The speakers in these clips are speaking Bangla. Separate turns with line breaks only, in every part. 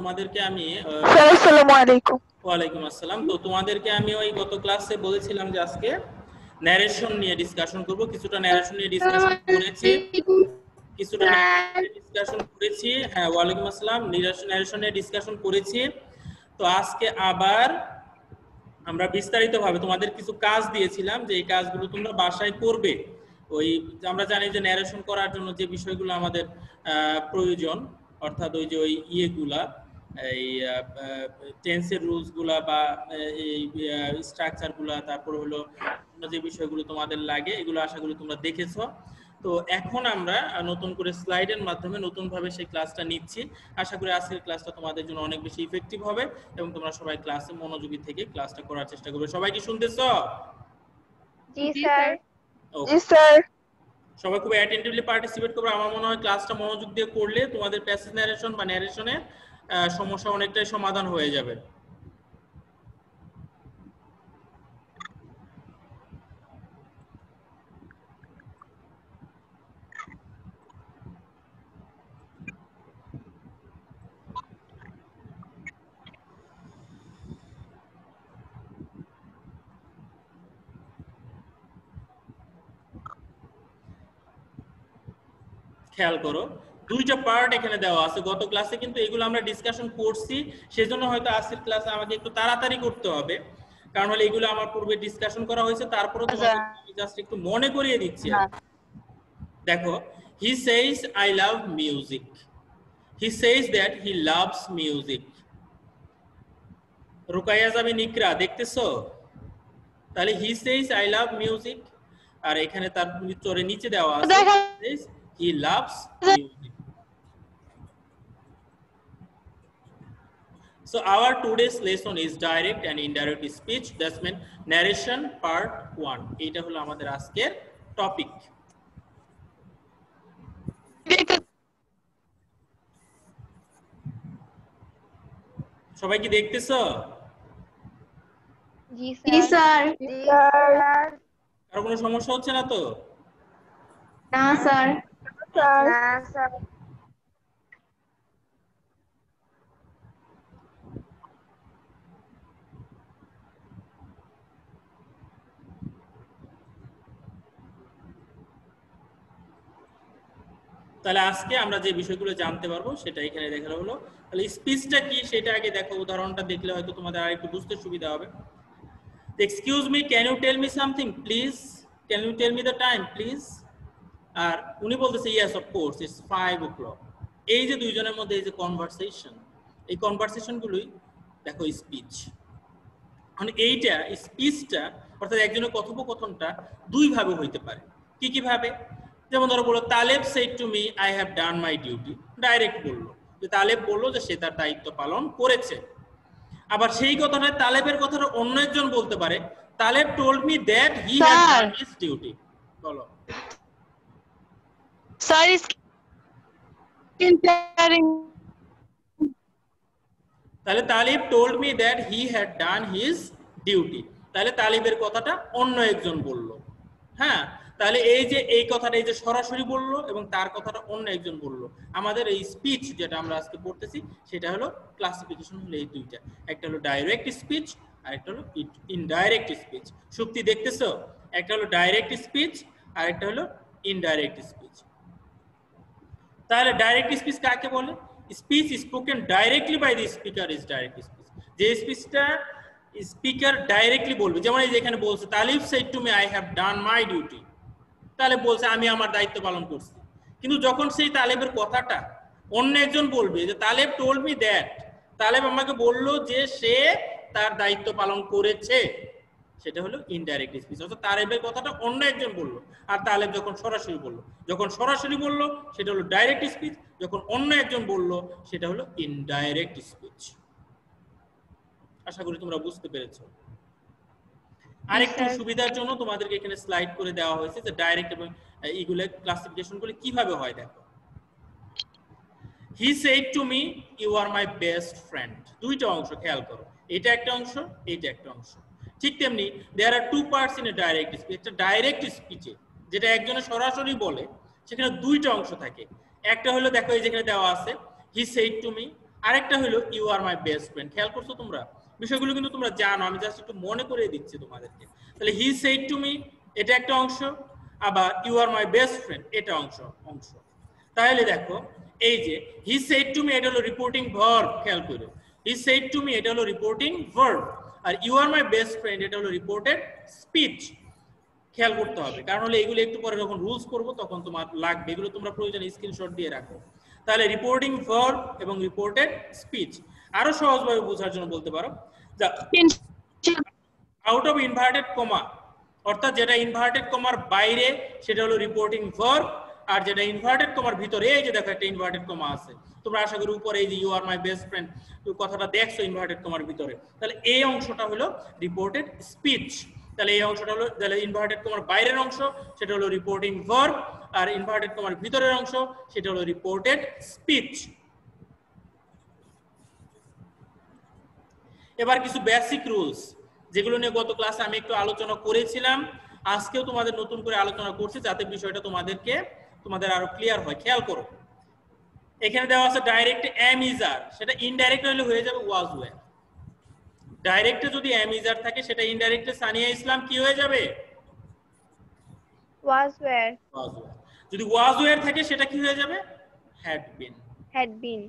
তোমাদেরকে আমি
আসসালামু আলাইকুম।
ওয়ালাইকুম আসসালাম। তো তোমাদেরকে আমি ওই গত ক্লাসে বলেছিলাম যে আজকে ন্যারেশন নিয়ে ডিসকাশন করব। কিছুটা ন্যারেশন নিয়ে ডিসকাশন করেছি, হ্যাঁ ওয়ালাইকুম আসসালাম। ন্যারেশন নিয়ে ডিসকাশন করেছি। তো আজকে আবার আমরা বিস্তারিতভাবে তোমাদের কিছু কাজ দিয়েছিলাম যে এই কাজগুলো তোমরা বাসায় করবে। ওই আমরা জানি যে ন্যারেশন করার জন্য যে বিষয়গুলো আমাদের প্রয়োজন, অর্থাৎ ওই যে ওই ইয়েগুলা, এই টেন্সের রুলসগুলা বা এই স্ট্রাকচারগুলা, তারপর হলো যে বিষয়গুলো তোমাদের লাগে, এগুলো আশা করি তোমরা দেখেছো। তো এখন আমরা নতুন করে স্লাইডের মাধ্যমে নতুনভাবে সেই ক্লাসটা নিচ্ছি। আশা করি আজকের ক্লাসটা তোমাদের জন্য অনেক বেশি ইফেক্টিভ হবে এবং তোমরা সবাই ক্লাসে মনোযোগী থেকে ক্লাসটা করার চেষ্টা করবে। সবাই কি শুনতেছো?
জি স্যার।
জি স্যার। সবাই খুব অ্যাটেন্টিভলি পার্টিসিপেট করবে। আমার মনে হয় ক্লাসটা মনোযোগ দিয়ে করলে তোমাদের প্যাসেজ ন্যারেশন বা ন্যারেশনের সমস্যা অনেকটাই সমাধান হয়ে যাবে। খেয়াল করো, দুইটা পার্ট এখানে দেওয়া আছে। গত ক্লাসে কিন্তু এগুলো আমরা ডিসকাশন করছি, সেজন্য হয়তো আজকের ক্লাসে আমাকে একটু তাড়াতাড়ি করতে হবে, কারণ হলো এগুলো আমার পূর্বে ডিসকাশন করা হয়েছে। তারপরে তোমাদের জাস্ট একটু মনে করিয়ে দিচ্ছি। দেখো, he says I love music, he says that he loves music. Rukaiya যাবে নিকরা, দেখতেছো? তাহলে হি সেজ আই লাভ মিউজিক, আর এখানে তার চরে নিচে দেওয়া আছে he loves music. So our today's lesson is direct and indirect speech, that's mean narration part 1. এটা হলো আমাদের আজকের টপিক। সবাই কি দেখতেছো?
জি স্যার।
আর কোনো সমস্যা হচ্ছে না তো?
না স্যার।
না স্যার।
তাহলে আজকে আমরা যে বিষয়গুলো জানতে পারবো সেটা এখানে দেখানো হলো। তাহলে স্পিচটা কি সেটা আগে দেখো, উদাহরণটা দেখলে হয়তো তোমাদের আরেকটু বুঝতে সুবিধা হবে। Excuse me, can you tell me something please, can you tell me the time please. আর উনি বলতেছে yes of course it's 5 o'clock। এই যে দুইজনের মধ্যে এই যে কনভারসেশন, এই কনভারসেশনগুলোই দেখো স্পিচ। মানে এইটা স্পিচটা অর্থাৎ একজনের কথোপকথনটা দুই ভাবে হইতে পারে। কি কি ভাবে? যেমন ধরো বলো, Taleb said to me I have done my duty. Direct বললো যে তালেব বললো যে সে তার দায়িত্ব পালন করেছে। আবার সেই কথাটা তালেবের কথাটা অন্য একজন বলতে পারে, Taleb told me that he has done his duty. বলো
স্যার ইজ
তাহলে Talib told me that he had done his duty. তাহলে তালিবের কথাটা অন্য একজন বলল। হ্যাঁ, তাহলে এই যে এই কথাটা এই যে সরাসরি বললো এবং তার কথাটা অন্য একজন বলল। আমাদের এই স্পিচ যেটা আমরা আজকে পড়তেছি সেটা হলো ক্লাসিফিকেশন হলো এই দুইটা, একটা হলো ডাইরেক্ট স্পিচ আর একটা হলো ইনডাইরেক্ট স্পিচ। শক্তি দেখতেছো? একটা হলো ডাইরেক্ট স্পিচ আর একটা হলো ইনডাইরেক্ট স্পিচ। তাহলে ডাইরেক্ট স্পিচ কাকে বলে? Speech spoken directly by the speaker is direct speech. যে স্পিচটা স্পিকার ডাইরেক্টলি বলবে, যেমন এই যে এখানে বলছে Talib shed to me I have done my duty. তাহলে বলছে আমি আমার দায়িত্ব পালন করছি। কিন্তু যখন সেই তালেবের কথাটা অন্য একজন বলবে যে Taleb told me that, Taleb আমাকে বলল যে সে তার দায়িত্ব পালন করেছে, সেটা হলো ইনডাইরেক্ট স্পিচ। অর্থাৎ তালেবের কথাটা অন্য একজন বললো আর তালেব যখন সরাসরি বললো, যখন সরাসরি বললো সেটা হলো ডাইরেক্ট স্পিচ, যখন অন্য একজন বললো সেটা হলো ইনডাইরেক্ট স্পিচ। আশা করি তোমরা বুঝতে পেরেছো। আরেকটু সুবিধার জন্য তোমাদেরকে এখানে স্লাইড করে দেওয়া হয়েছে যে ডাইরেক্ট এবং এইগুলো ক্লাসিফিকেশনগুলো কিভাবে হয়। দেখো, he said to me you are my best friend. দুইটা অংশ খেয়াল করো, এটা একটা অংশ, এইটা একটা অংশ। ঠিক তেমনি there are two parts in a direct speech. একটা ডাইরেক্ট স্পিচে যেটা একজনে সরাসরি বলে সেখানে দুইটা অংশ থাকে। একটা হলো দেখো এই যেখানে দেওয়া আছে হি সেড টু মি, আরেকটা হলো you are my best friend. খেয়াল করছো তোমরা? বিষয়গুলো কিন্তু তোমরা জানো, আমি জাস্ট একটু মনে করে দিচ্ছি তোমাদেরকে। তাহলে হি সেড টু মি এটা একটা অংশ, আবার you are my best friend এটা অংশ। তাহলে দেখো এই যে হি সেড টু মি এটা হলো রিপোর্টিং ভার্ব, খেয়াল করো। হি সেড টু মি এটা হলো রিপোর্টিং ভার্ব, আর you are my best friend এটা হলো রিপোর্টেড স্পিচ। খেয়াল করতে হবে, কারণ হলো এগুলো একটু পরে যখন রুলস করব তখন তোমার লাগবে, এগুলো তোমরা প্রয়োজনে স্ক্রিনশট দিয়ে রাখো। তাহলে রিপোর্টিং ভার্ব এবং রিপোর্টেড স্পিচ। আরো সহজভাবে বোঝার জন্য বলতে পারো আউট অফ ইনভার্টেড কমা, অর্থাৎ যেটা ইনভার্টেড কমার বাইরে সেটা হলো রিপোর্টিং ভার্ব, আর যেটা ইনভার্টেড কমার ভিতরে, এই যে দেখো একটা ইনভার্টেড কমা আছে, তোমরা আশা করি উপরে এই যে you are my best friend কথাটা দেখছো ইনভার্টেড কমার ভিতরে, তাহলে এই অংশটা হলো রিপোর্টেড স্পিচ। তাহলে এই অংশটা হলো, তাহলে ইনভার্টেড কমার বাইরের অংশ সেটা হলো রিপোর্টিং ভার্ব, আর ইনভার্টেড কমার ভিতরের অংশ সেটা হলো রিপোর্টেড স্পিচ। এবার কিছু বেসিক রুলস যেগুলো নিয়ে গত ক্লাসে আমি একটু আলোচনা করেছিলাম, আজকেও তোমাদের নতুন করে আলোচনা করছি যাতে বিষয়টা তোমাদের আরো ক্লিয়ার হয়। খেয়াল করো, এখানে দেওয়া আছে ডাইরেক্ট এম ইজ আর, সেটা ইনডাইরেক্ট হলে হয়ে যাবে ওয়াজ ওয়্যার। ডাইরেক্টে যদি এম ইজ আর থাকে সেটা ইনডাইরেক্টে সানিয়া ইসলাম কি হয়ে যাবে?
Was were.
যদি ওয়াজ ওয়্যার থাকে সেটা কি হয়ে যাবে? Had been.
Had been.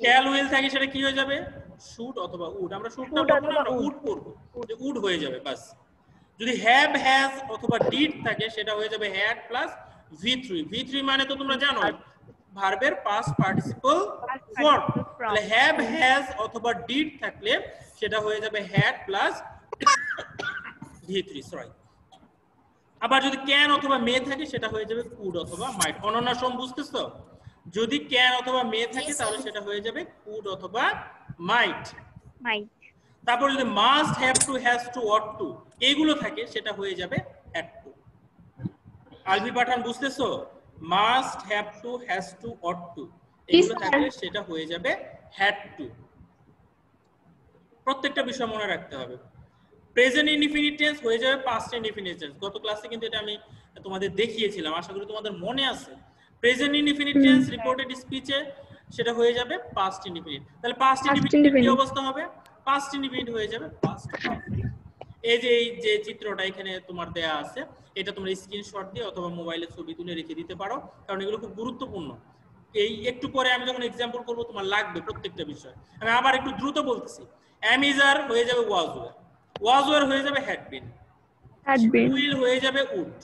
Shall will থাকে সেটা কি হয়ে যাবে? শুড অথবা উড। আমরা শুডটা পড়ব না, আমরা উড পড়ব, যে উড হয়ে যাবে বাস। যদি হ্যাভ হ্যাজ অথবা ডিড থাকে সেটা হয়ে যাবে হ্যাড প্লাস V3। V3 মানে তো তোমরা জানো ভার্বের পাস্ট পার্টিসিপল ফর্ম। তাহলে হ্যাভ হ্যাজ অথবা ডিড থাকলে সেটা হয়ে যাবে হ্যাড প্লাস V3, সরি। আবার যদি ক্যান অথবা মে থাকে সেটা হয়ে যাবে কুড অথবা মাইট। অনন্যা সোম বুঝতেছো? যদি ক্যান অথবা মে থাকে তাহলে সেটা হয়ে যাবে কুড অথবা মাইট। তারপর যদি must, have to, has to, ought to এইগুলো থাকে সেটা হয়ে যাবে হ্যাড টু। আলবি পাঠান বুঝতেছো? Must, have to, has to, ought to এগুলো থাকলে সেটা হয়ে যাবে হ্যাড টু। প্রত্যেকটা বিষয় মনে রাখতে হবে। প্রেজেন্ট ইনডিফিনিট টেন্স হয়ে যাবে পাস্ট ইনডিফিনিট টেন্স। গত ক্লাসে কিন্তু এটা আমি তোমাদের দেখিয়েছিলাম, আশা করি তোমাদের মনে আছে। প্রেজেন্ট ইনডিফিনিট টেন্স রিপোর্টেড স্পিচে সেটা হয়ে যাবে পাস্ট ইনডিফিনিট। তাহলে পাস্ট ইনডিফিনিট কি অবস্থা হবে? পাস্ট ইনডিফিনিট হয়ে যাবে পাস্ট পারফেক্ট। এই যে চিত্রটা এখানে তোমার দেয়া আছে, এটা তোমরা স্ক্রিনশট দিয়ে অথবা মোবাইলে ছবি তুলে রেখে দিতে পারো, কারণ এগুলো খুব গুরুত্বপূর্ণ। এই একটু পরে আমি যখন एग्जांपल করব তোমার লাগবে প্রত্যেকটা বিষয়। আমি আবার একটু দ্রুত বলতেছি। এম ইজ আর হয়ে যাবে ওয়াজ ওয়্যার, ওয়াজ ওয়্যার হয়ে যাবে হ্যাড বিন, উইল হয়ে যাবে উড,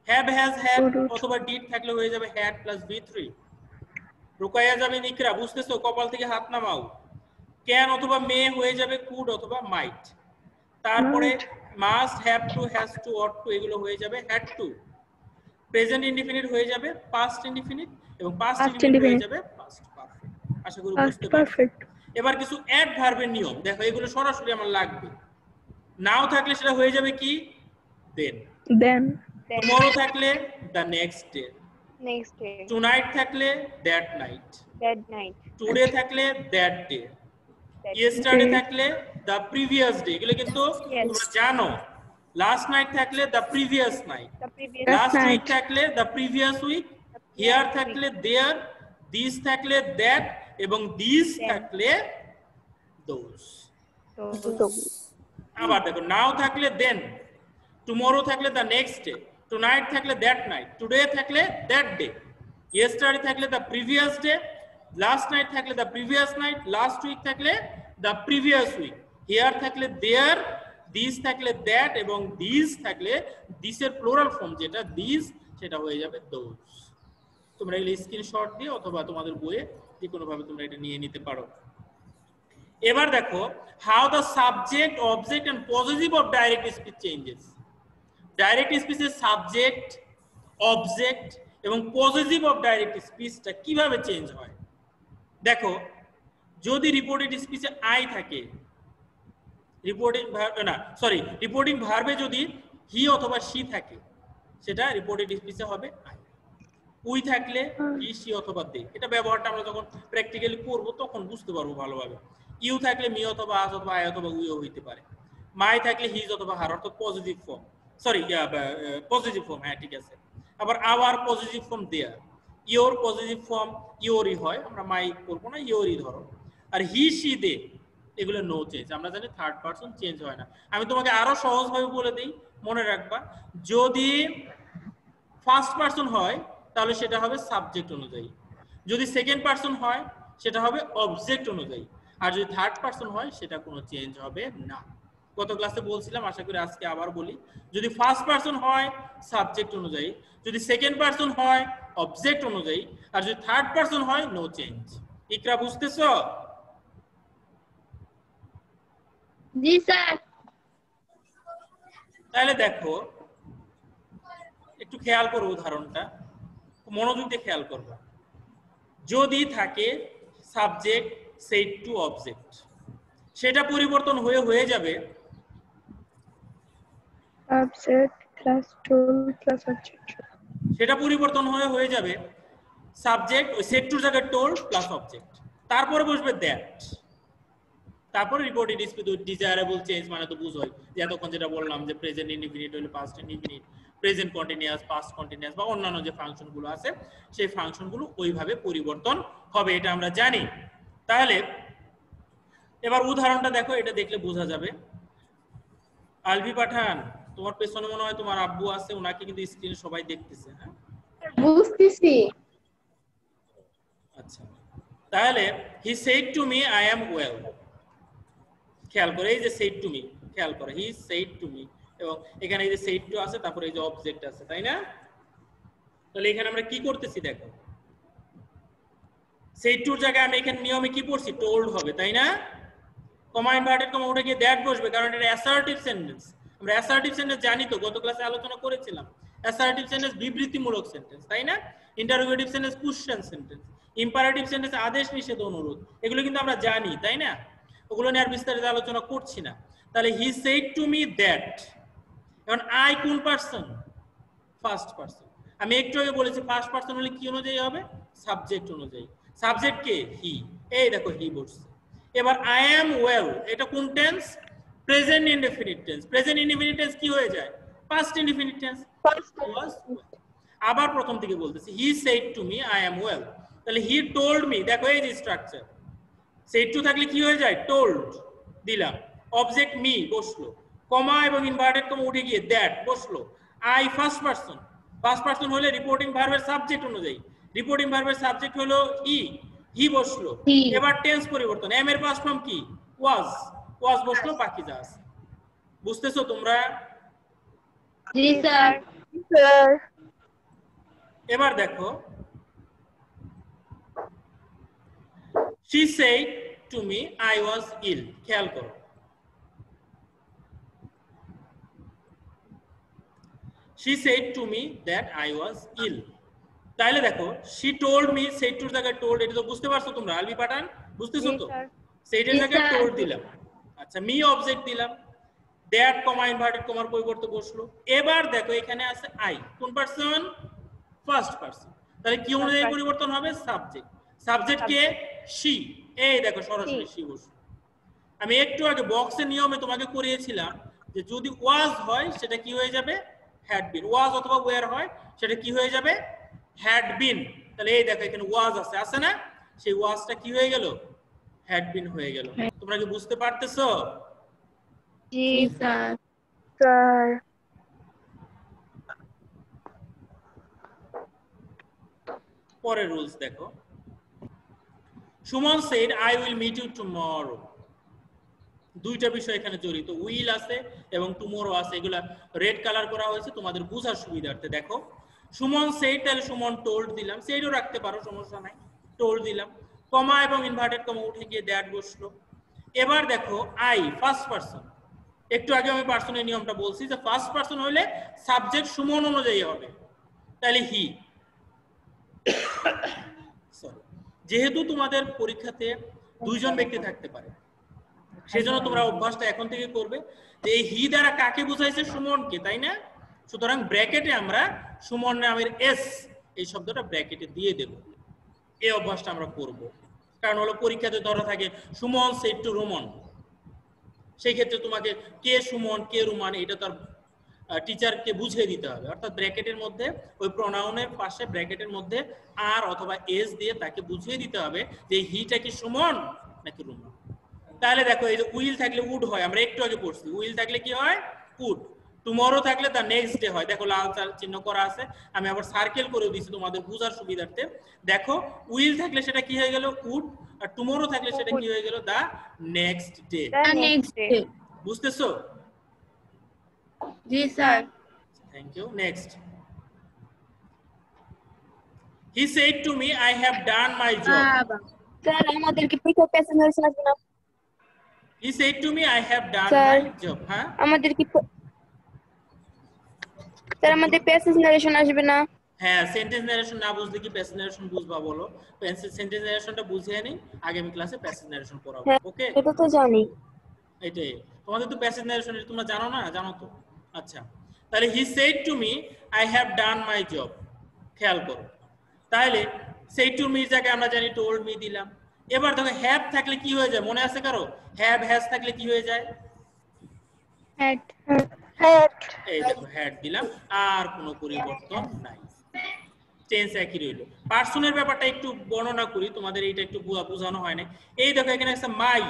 হ্যাভ হ্যাজ হ্যাড অথবা ডিড থাকলে হয়ে যাবে হ্যাড প্লাস V3। রুকাইয়া যাবে নিকরা, বুঝতেছো? কপাল থেকে হাত নামাও। ক্যান অথবা মে হয়ে যাবে কুড অথবা মাইট। তারপরে must, have to, has to, ought to এগুলো হয়ে যাবে হ্যাড টু। প্রেজেন্ট ইনডিফিনিট হয়ে যাবে পাস্ট ইনডিফিনিট, এবং পাস্ট ইনডিফিনিট হয়ে যাবে পাস্ট পারফেক্ট। আশা করি বুঝতে পারছো। এবার কিছু অ্যাড ভার্বের নিয়ম দেখো, এগুলো সরাসরি আমার লাগবে। নাও থাকলে সেটা হয়ে যাবে কি? দেন। টুমরো থাকলে দ্য নেক্সট ডে। টুনাইট থাকলে দ্যাট নাইট। টুডে থাকলে দ্যাট ডে। ইয়েস্টারডে থাকলে দ্য প্রিভিয়াস ডে, এগুলো কিন্তু তোমরা জানো। লাস্ট নাইট থাকলে the previous night. Last week থাকলে দ্য প্রিভিয়াস উইক। হিয়ার থাকলে দেয়ার। দিস থাকলে দ্যাট, এবং দিস থাকলে দোজ। আবার দেখো, নাও থাকলে দেন। টুমরো থাকলে দ্য নেক্সট ডে। টুনাইট থাকলে দ্যাট নাইট। টুডে থাকলে দ্যাট ডে। ইয়েস্টারডে থাকলে the previous day. Last night থাকলে the previous night. Last week থাকলে দ্য প্রিভিয়াস উইক। হিয়ার থাকলে দেয়ার। দিস থাকলে দ্যাট, এবং দিস থাকলে দিসের প্লুরাল ফর্ম যেটা দিস সেটা হয়ে যাবে দোজ। তোমরা এগুলো স্ক্রিনশট দিয়ে অথবা তোমাদের বইয়ে যে কোনো ভাবে তোমরা এটা নিয়ে নিতে পারো। এবার দেখো how the subject, object and positive of direct speech changes. Direct স্পিচের সাবজেক্ট, অবজেক্ট এবং পজিটিভ অফ ডাইরেক্ট স্পিচটা কিভাবে চেঞ্জ হয় দেখো। যদি রিপোর্টেড স্পিচে আই থাকে, রিপোর্টিং ভার্বে যদি হি অথবা শি থাকে সেটা রিপোর্টেড স্পিচে হবে আই। উই থাকলে হি, শি অথবা দে। এটা ব্যবহারটা আমরা যখন প্র্যাকটিক্যালি করব তখন বুঝতে পারবো ভালোভাবে। ইউ থাকলে মি অথবা আস অথবা আই অথবা উইও হইতে পারে। মাই থাকলে হিজ অথবা হার, অর্থাৎ পজিটিভ ফর্ম। পজিটিভ ফর্ম, হ্যাঁ ঠিক আছে। আবার our positive form their. Your positive form ইওরই হয়, আমরা মাই করবো না, ইওরই ধরো। আর হি সি দে এগুলো নো চেঞ্জ, আমরা জানি থার্ড পারসন চেঞ্জ হয় না। আমি তোমাকে আরো সহজভাবে বলে দিই, মনে রাখবা যদি ফার্স্ট পারসন হয় তাহলে সেটা হবে সাবজেক্ট অনুযায়ী, যদি সেকেন্ড পারসন হয় সেটা হবে অবজেক্ট অনুযায়ী, আর যদি থার্ড পারসন হয় সেটা কোনো চেঞ্জ হবে না। গত ক্লাসে বলছিলাম, আশা করি আজকে আবার বলি, যদি ফার্স্ট পারসন হয় সাবজেক্ট অনুযায়ী, যদি সেকেন্ড পারসন হয় অবজেক্ট অনুযায়ী, আর যদি থার্ড পারসন হয় নো চেঞ্জ। ইকরা বুঝতেছো?
জি স্যার।
তাহলে দেখো একটু খেয়াল করো উদাহরণটা, মনোযোগ দিয়ে খেয়াল করবা। যদি থাকে সাবজেক্ট সেট টু অবজেক্ট, সেটা পরিবর্তন হয়ে যাবে
সাবজেক্ট প্লাস টুল প্লাস অবজেক্ট।
সেটা পরিবর্তন হয়ে যাবে সাবজেক্ট ওই সেট টুর জায়গায় টোল্ড প্লাস অবজেক্ট, তারপরে বসবে দ্যাট, তারপরে reported speech with desirable change, মানে তো বুঝোই যে এতক্ষণ যেটা বললাম যে প্রেজেন্ট ইনডিফিনিট হলে past indefinite, present continuous, past continuous বা অন্যান্য যে ফাংশনগুলো আছে সেই ফাংশনগুলো ওইভাবে পরিবর্তন হবে, এটা আমরা জানি। তাহলে এবার উদাহরণটা দেখো, এটা দেখলে বোঝা যাবে। আলভি পাঠান, তোমার পেছনে মনে হয় তোমার আব্বু আছে, ওনাকে কিন্তু স্ক্রিনে সবাই দেখতেছে। হ্যাঁ
বুঝতেছি।
আচ্ছা, তাহলে হি said to me I am well, খেয়াল করে এই যে সেড টু মি, খেয়াল করে হি সেড টু মি, এবং এখানে এই যে সেড টু আছে, তারপরে এই যে অবজেক্ট আছে, তাই না? তাহলে এখানে আমরা কি করতেছি দেখো, সেড টুর জায়গায় আমি এখানে নিয়মে কি পড়ছি, টোল্ড হবে, তাই না? কমা ইনভার্টেড কমা উঠে গিয়ে দ্যাট বসবে, কারণ এটা অ্যাসার্টিভ সেন্টেন্স। আমরা অ্যাসার্টিভ সেন্টেন্স জানি তো, গত ক্লাসে আলোচনা করেছিলাম। অ্যাসার্টিভ সেন্টেন্স বিবৃতিমূলক সেন্টেন্স, তাই না? Interrogative sentence question sentence, imperative sentence আদেশ নিষেধ অনুরোধ, এগুলো কিন্তু আমরা জানি, তাই না? ওগুলো নিয়ে আর বিস্তারিত আলোচনা করছি না। তাহলে হি সেড টু মি দ্যাট, এখন আই কোন পারসন? First person. আমি একটু আগে বলেছি ফার্স্ট পারসন হলে কি অনুযায়ী হবে? সাবজেক্ট অনুযায়ী। সাবজেক্ট কে? হি। এই দেখো হি বসছে। এবার আই অ্যাম ওয়েল, এটা কোন tense? Present indefinite tense. Present indefinite tense কি হয়ে যায়? Past indefinite tense. আবার প্রথম থেকে বলতেছি, হি said to me I am well, তাহলে হি টোল্ড মি, দেখো এই যে স্ট্রাকচার, সেড টু থাকলে কি হয়ে যায়? টোল্ড দিলাম, অবজেক্ট মি বসলো, কমা এবং ইনভার্টেড কমা উঠে গিয়ে দ্যাট বসলো। I first person, first person হলে রিপোর্টিং ভার্বের সাবজেক্ট অনুযায়ী, রিপোর্টিং ভার্বের সাবজেক্ট হলো হি বসলো। এবার টেন্স পরিবর্তন, এম এর পাস্ট ফর্ম কি? ওয়াজ, ওয়াজ বসলো, বাকি যা আছে। বুঝতেছো তোমরা?
জি স্যার।
স্যার।
এবার দেখো, she said to me I was ill, খেয়াল করো, she said to me that I was ill, তাইলে দেখো she told me, said to জায়গায় told, এটা তো বুঝতে পারছো তোমরা? আলবি পাঠান বুঝতেছো তো? said এর জায়গায় told দিলাম, আচ্ছা মি অবজেক্ট দিলাম, that কমা ইনভার্টেড কমার পরিবর্তে বসলো। এবার দেখো এখানে আছে আই, কোন পারসন? ফার্স্ট পারসন, তাহলে কি অনুযায়ী পরিবর্তন হবে? সাবজেক্ট। Subject K? she, এই দেখো সরাসরি she বসলো। আমি একটু আগে বক্সের নিয়মে তোমাকে করিয়েছিলাম যে যদি ওয়াজ হয় সেটা কি হয়ে যাবে? Had been. ওয়াজ অথবা ওয়্যার হয় সেটা কি হয়ে যাবে? Had been. তাহলে এই দেখো এখানে ওয়াজ আছে, আছে না? সেই ওয়াজটা কি হয়ে গেল? হ্যাড বিন হয়ে গেল। তোমরা কি বুঝতে পারতেছো?
জি স্যার।
স্যার।
পরের রুলস দেখো, Suman said I will meet you tomorrow, দুইটা বিষয় এখানে জড়িত, উইল আছে এবং টুমরো আছে, এগুলা রেড কালার করা হয়েছে তোমাদের বোঝার সুবিধার্থে। দেখো সুমন said, তাহলে সুমন told দিলাম, সেইডও রাখতে পারো সমস্যা নাই, told দিলাম, কমা এবং ইনভার্টেড কমা উঠে গিয়ে দ্যাট বসলো। এবার দেখো আই ফার্স্ট পারসন, একটু আগে আমি পার্সনের নিয়মটা বলছি যে ফার্স্ট পারসন হলে সাবজেক্ট সুমন অনুযায়ী হবে, তাহলে হি। সরি, যেহেতু তোমাদের পরীক্ষাতে দুইজন ব্যক্তি থাকতে পারে, সেজন্য তোমরা অভ্যাসটা এখন থেকে করবে যে এই হি দ্বারা কাকে বোঝাইছে? সুমনকে, তাই না? সুতরাং ব্র্যাকেটে আমরা সুমন নামের এস এই শব্দটা ব্র্যাকেটে দিয়ে দেব, এই অভ্যাসটা আমরা করব। কারণ হলো পরীক্ষাতে ধরা থাকে সুমন সেড টু রোমন, সেই ক্ষেত্রে তোমাকে কে সুমন কে রোমান এটা তার টিচারকে বুঝিয়ে দিতে হবে, অর্থাৎ ব্র্যাকেটের মধ্যে ওই প্রোনাউনের পাশে ব্র্যাকেটের মধ্যে আর অথবা এস দিয়ে তাকে বুঝিয়ে দিতে হবে যে হিটা কি সুমন নাকি রুমা। তাহলে দেখো এই যে উইল থাকলে উড হয়, আমরা একটু আগে পড়ছি, উইল থাকলে কি হয় উড, টুমরো থাকলে দ্য নেক্সট ডে হয়। দেখো লাল চিহ্ন করা আছে, আমি আবার সার্কেল করে দিয়েছি তোমাদের বোঝার সুবিধার্থে। দেখো উইল থাকলে সেটা কি হয়ে গেল উড, আর টুমরো থাকলে সেটা কি হয়ে গেল the next day.
Next day.
বুঝতেছো?
জি sir.
Thank you. Next, he said to me I have done my job.
Sir আমাদের কি পিকআপ প্যাসেঞ্জার আসবে না?
He said to me I have done
Sir.
my job. হ্যাঁ
আমাদের কি স্যার আমাদের প্যাসেজ নারেশন আসবে না?
হ্যাঁ, সেন্টেন্স নারেশন না বুঝলে কি প্যাসেজ নারেশন বুঝবা বলো? সেন্টেন্স নারেশনটা বুঝিয়ে নিই, আগামী ক্লাসে প্যাসেজ নারেশন পড়াবো।
হ্যাঁ
ওকে,
এটা তো জানি।
এটাই তোমাদের তো প্যাসেজ নারেশন তোমরা জানো না? জানো তো। আচ্ছা, তাহলে he said to me I have done my job, খেয়াল করো। তাহলে said to me এর জায়গায় আমরা জানি told me দিলাম। এবার দেখো have থাকলে কি হয়ে যায় মনে আছে কারো? have has থাকলে কি হয়ে যায়?
Had.
হ্যাড।
এই দেখো had দিলাম, আর কোনো পরিবর্তন নাই, টেন্স একই রইল। পার্সনের ব্যাপারটা একটু বর্ণনা করি, তোমাদের এইটা একটু বোঝানো হয় না। এই দেখো এখানে আছে মাই,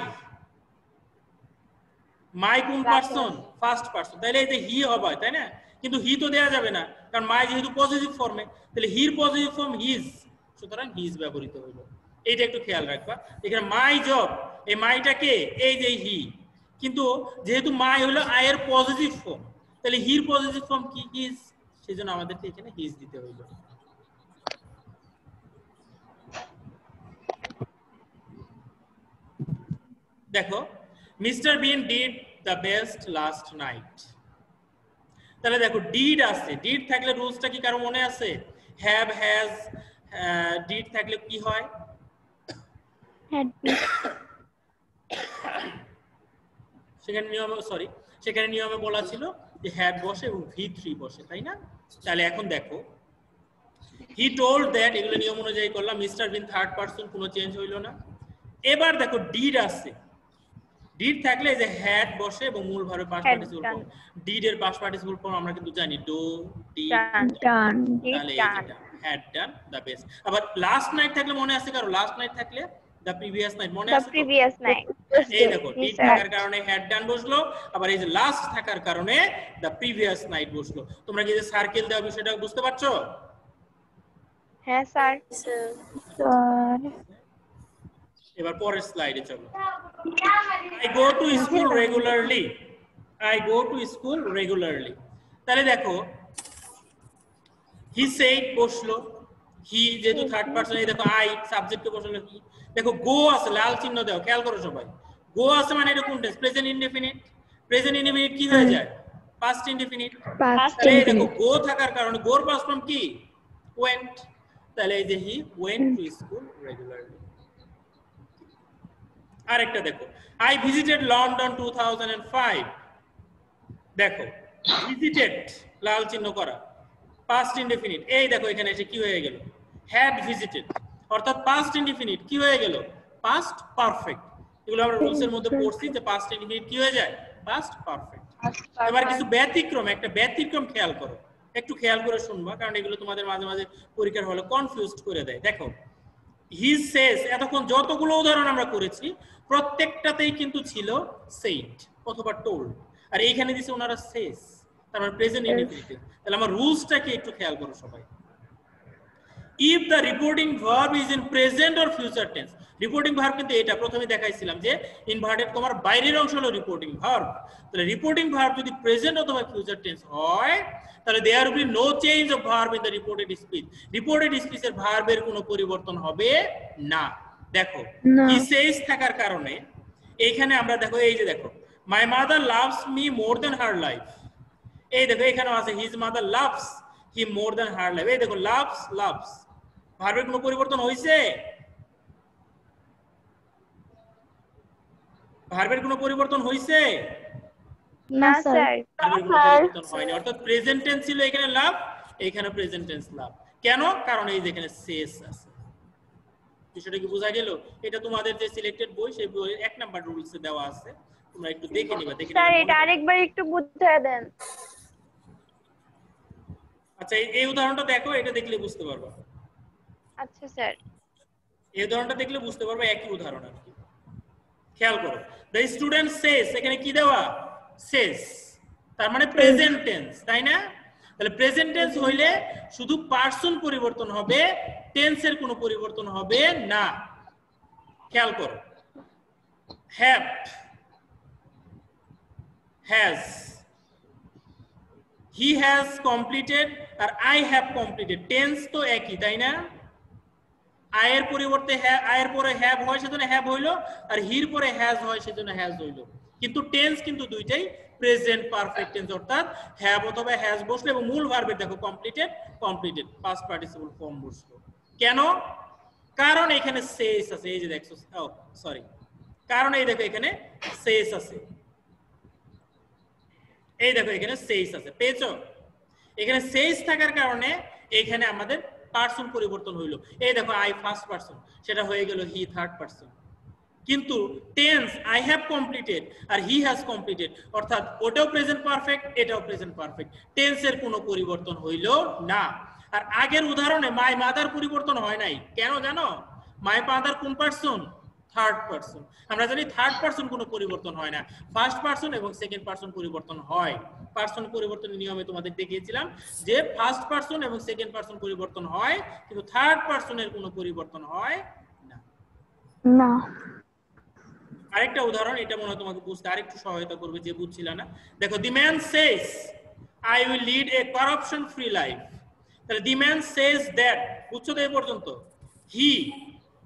মাই কোন পার্সন? ফার্স্ট পার্সন, তাহলে এই যে হি হবে তাই না? কিন্তু হি তো দেয়া যাবে না, কারণ মাই যেহেতু পজিটিভ ফর্মে, তাহলে হির পজিটিভ ফর্ম হিজ, সুতরাং হিজ ব্যবহৃত হইল। এইটা একটু খেয়াল রাখবা। এখানে মাই জব, এই মাইটা কে? এই যে হি, কিন্তু যেহেতু মাই হলো আই এর পজিটিভ ফর্ম, তাহলে হির পজিটিভ ফর্ম কি? হিজ, সেজন্য আমাদেরকে এখানে হিজ দিতে হইল। দেখো mister Bean did the best last night, তাহলে দেখো ডিড আছে, ডিড থাকলে রুলসটা কি কারো মনে আছে? হ্যাভ, হ্যাজ, ডিড থাকলে কি হয়?
Had been.
সেখানে নিয়মে বলা ছিল যে হ্যাড বসে এবং V3 বসে, তাই না? তাহলে এখন দেখো হি টোল্ড দ্যাট, এগুলো নিয়ম অনুযায়ী করলাম। মিস্টার বিন থার্ড পারসন, কোনো চেঞ্জ হইল না। এবার দেখো ডিড আছে, ডিড থাকলে যে হ্যাড বসে এবং মূল ভার্বের পাস্ট পার্টিসিপল ফর্ম। ডিড এর পাস্ট পার্টিসিপল ফর্ম আমরা কিন্তু জানি ডু, ডিড,
Done.
তাহলে এইটা হ্যাড ডান দ্য বেস্ট। আবার লাস্ট নাইট থাকলে মনে আছে কারো? লাস্ট নাইট থাকলে দ্য প্রিভিয়াস নাইট, মনে আছে?
Previous night.
এই দেখো ডিড থাকার কারণে হ্যাড ডান বসলো, আবার এই যে লাস্ট থাকার কারণে দ্য প্রিভিয়াস নাইট বসলো। তোমরা কি যে সার্কেল দেওয়া বিষয়টা বুঝতে পারছো?
হ্যাঁ স্যার।
Sir.
এবার পরের স্লাইডে চলো। I go to school regularly. I go to school regularly. তাহলে দেখো he said বসলো, he যেহেতু থার্ড পারসন, এই দেখো I সাবজেক্টে বসলো কি? দেখো গো আছে, লাল চিহ্ন দাও, খেয়াল করো সবাই। গো আছে মানে এটা কোন tense? Present indefinite. Present indefinite কি হয়ে যায়? Past indefinite.
Past
তাহলে এই দেখো
infinite.
গো থাকার কারণে গোর পাস্ট ফর্ম কি? went, তাহলে এই যে he went to school regularly। আরেকটা দেখো I visited London 2005, দেখো visited লাল চিহ্ন করা, past indefinite। এই দেখো এখানে এসে কি হয়ে গেল? had visited, অর্থাৎ past indefinite কি হয়ে গেল? past perfect। এগুলো আমরা রুলস এর মধ্যে পড়ছি যে past indefinite কি হয়ে যায়? past perfect। এবার কিছু ব্যতিক্রম, একটা ব্যতিক্রম খেয়াল করো, একটু খেয়াল করে শুনবা, কারণ এগুলো তোমাদের মাঝে মাঝে পরীক্ষার হলে কনফিউজড করে দেয়। দেখো হি সেজ, এতক্ষণ যতগুলো উদাহরণ আমরা করেছি প্রত্যেকটাতেই কিন্তু ছিল said অথবা told, আর এইখানে দিছে ওনারা সেজ, তার মানে প্রেজেন্ট ইনডেফিনিট। তাহলে আমার রুলসটা কি একটু খেয়াল করো সবাই। if the reporting verb is in present or future tense, reporting verb কিন্তু এটা প্রথমে দেখাইছিলাম যে ইনভার্টেড কমার বাইরের অংশ হলো রিপোর্টিং ভার্ব। তাহলে রিপোর্টিং ভার্ব যদি প্রেজেন্ট অথবা ফিউচার টেন্স হয় তাহলে there will be no change of verb in the reported speech. Reported স্পিচের ভার্বের কোনো পরিবর্তন হবে না। দেখো হি সেজ থাকার কারণে এইখানে আমরা দেখো এই যে দেখো my mother loves me more than her life, এই দেখো এখানেও আছে হিজ মাদার লাভস হি মোর দ্যান হার লাইফ। এই দেখো লাভস লাভস, ভার্বের কোনো পরিবর্তন হয়েছে? ভার্বের কোনো পরিবর্তন হয়েছে?
না স্যার।
ভার্বের কোনো পরিবর্তন হয়নি, অর্থাৎ প্রেজেন্ট টেন্স ছিল এখানে লাভ, এখানে প্রেজেন্ট টেন্স লাভ। কেন? কারণ এই যে এখানে সেস আছে। বিষয়টা কি বোঝা গেল? এটা তোমাদের যে সিলেক্টেড বই সেই বইয়ের 1 নাম্বার রুলসে দেওয়া আছে, তোমরা একটু দেখে নিবা। দেখে
স্যার এটা আরেকবার একটু বুঝিয়ে দেন।
আচ্ছা এই উদাহরণটা দেখো, এটা দেখলে বুঝতে পারবা।
আচ্ছা স্যার।
এই উদাহরণটা দেখলে বুঝতে পারবে একই উদাহরণ আর কি। খেয়াল করো, দ্য স্টুডেন্ট সেজ, এখানে কি দেওয়া? সেজ, তার মানে প্রেজেন্ট টেন্স, তাই না? তাহলে প্রেজেন্ট টেন্স হইলে শুধু পারসন পরিবর্তন হবে, টেন্সের কোনো পরিবর্তন হবে না। খেয়াল করো, have, has, he has completed আর আই হ্যাভ কমপ্লিটেড, টেন্স তো একই, তাই না? আয়ের পরিবর্তে আয়ের পরে হ্যাভ হয় সেজন্য হ্যাভ হইলো, আর হির পরে হ্যাজ হয় সেজন্য হ্যাজ হইলো, কিন্তু টেন্স কিন্তু দুইটাই প্রেজেন্ট পারফেক্ট টেন্স, অর্থাৎ হ্যাভ অথবা হ্যাজ বসলো এবং মূল ভার্বের দেখো completed, completed past participle form বসলো। কেন? কারণ এখানে সেস আছে, এই যে দেখছো, ও সরি, কারণ এই দেখো এখানে সেস আছে, এই দেখো এখানে সেস আছে, পেয়েছো? এখানে সেস থাকার কারণে এখানে আমাদের পারসন পরিবর্তন হইলো। এই দেখো আই ফার্স্ট পারসন, সেটা হয়ে গেল হি থার্ড পারসন। কিন্তু টেন্স আই হ্যাভ কমপ্লিটেড আর হি হ্যাজ কমপ্লিটেড, অর্থাৎ ওটাও প্রেজেন্ট পারফেক্ট, এটাও প্রেজেন্ট পারফেক্ট, টেন্সের কোনো পরিবর্তন হইল না। আর আগের উদাহরণে মাই মাদার পরিবর্তন হয় নাই, কেন জানো? মাই মাদার কোন পারসন? Third person. আমরা জানি থার্ড পারসন কোনো পরিবর্তন হয় না, ফার্স্ট পারসন এবং সেকেন্ড পারসন পরিবর্তন হয়। পারসন পরিবর্তনের নিয়মে তোমাদের দেখিয়েছিলাম যে ফার্স্ট পারসন এবং সেকেন্ড পারসন পরিবর্তন হয়, কিন্তু থার্ড পারসনের কোনো পরিবর্তন হয় না।
না।
আরেকটা উদাহরণ, এটা মনে হয় তোমাকে বুঝতে আরেকটু সহায়তা করবে যে বুঝছিল না। দেখো, the man says I will lead a corruption free life. তাহলে দি ম্যান সেজ দ্যাট, বুঝছো তো এই পর্যন্ত? হি,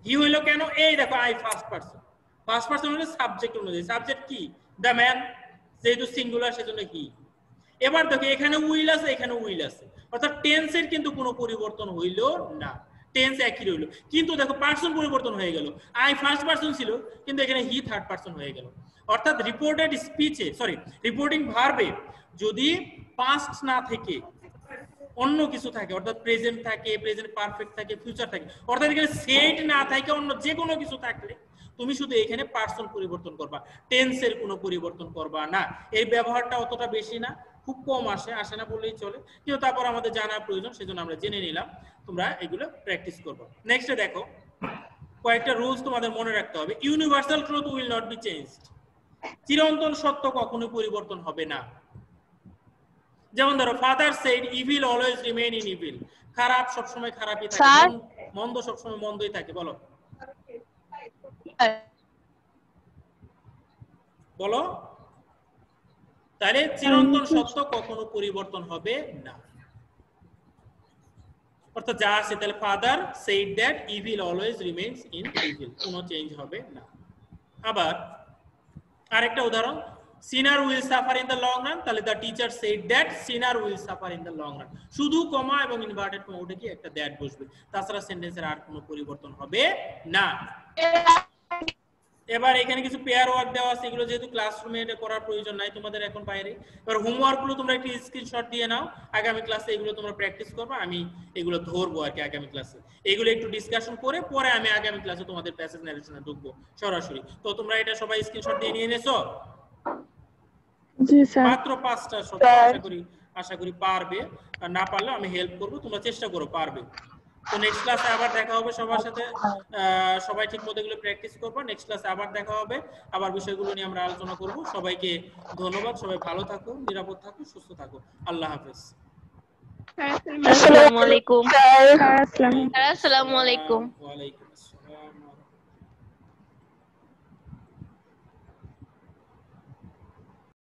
হি হইলো কেন? এই দেখো I first person, first person হলো সাবজেক্ট অনুযায়ী, সাবজেক্ট কি? দ্য ম্যান, যেহেতু সিঙ্গুলার সেজন্য হি। এবার দেখো এখানে উইল আছে, এখানে উইল আছে, অর্থাৎ টেন্সের কিন্তু কোনো পরিবর্তন হইল না, টেন্স একই রইল, কিন্তু দেখো পারসন পরিবর্তন হয়ে গেল। আই ফার্স্ট পারসন ছিল, কিন্তু এখানে হি থার্ড পারসন হয়ে গেল। অর্থাৎ রিপোর্টেড স্পিচে, সরি রিপোর্টিং ভার্বে যদি পাস্ট না থেকে অন্য কিছু থাকে, অর্থাৎ প্রেজেন্ট থাকে, প্রেজেন্ট পারফেক্ট থাকে, ফিউচার থাকে, অর্থাৎ এখানে সেট না থাকে অন্য যে কোনো কিছু থাকলে তুমি শুধু এখানে পারসন পরিবর্তন করবা, টেন্সের কোনো পরিবর্তন করবা না। এই ব্যবহারটা অতটা বেশি না, খুব কম আসে, আসে না বললেই চলে, কিন্তু তারপর আমাদের জানা প্রয়োজন, সেজন্য আমরা জেনে নিলাম। তোমরা এগুলো প্র্যাকটিস করবে। নেক্সটে দেখো, কয়েকটা রুলস তোমাদের মনে রাখতে হবে। Universal truth will not be changed, চিরন্তন সত্য কখনোই পরিবর্তন হবে না। যেমন ধরো, father said evil always remain in evil, খারাপ সবসময় খারাপই থাকে, মন্দ সবসময় মন্দই থাকে। বলো বলো, তাহলে চিরন্তন সত্য কখনো পরিবর্তন হবে না, অর্থাৎ যা আছে। তাহলে father said that evil always remains in evil, কোনো চেঞ্জ হবে না। আবার আরেকটা উদাহরণ, sinner will suffer in the long run, তাহলে the teacher said that sinner will suffer in the long run, শুধু কমা এবং ইনভার্টেড কমা উঠে কি একটা দ্যাট বসবে, তাছাড়া সেন্টেন্সের আর কোনো পরিবর্তন হবে না। এবার এখানে কিছু পেয়ার ওয়ার্ক দেওয়া আছে, এগুলো যেহেতু ক্লাসরুমে এটা করার প্রয়োজন নাই তোমাদের এখন বাইরে। এবার হোমওয়ার্ক গুলো তোমরা একটু স্ক্রিনশট দিয়ে নাও, আগামী ক্লাসে এগুলো তোমরা প্র্যাকটিস করবে, আমি এগুলো ধরবো আর কি আগামী ক্লাসে, এগুলো একটু ডিসকাশন করে পরে আমি আগামী ক্লাসে তোমাদের প্যাসেজ ন্যারেশনে ঢুকবো সরাসরি। তো তোমরা এটা সবাই স্ক্রিনশট দিয়ে নিয়ে নেছো?
জি স্যার।
মাত্র 5টা শব্দ, আশা করি পারবে, আর না পারলে আমি হেল্প করব, তোমরা চেষ্টা করো, পারবে। তো নেক্সট ক্লাসে আবার দেখা হবে সবার সাথে, সবাই ঠিকমতো এগুলো প্র্যাকটিস করবে। নেক্সট ক্লাসে আবার দেখা হবে, আবার বিষয়গুলো নিয়ে আমরা আলোচনা করব। সবাইকে ধন্যবাদ, সবাই ভালো থাকো, নিরাপদ থাকো, সুস্থ থাকো। আল্লাহ হাফেজ।
আসসালামু আলাইকুম।
আসসালামু আলাইকুম।
আসসালামু আলাইকুম।
ওয়া আলাইকুম আসসালাম।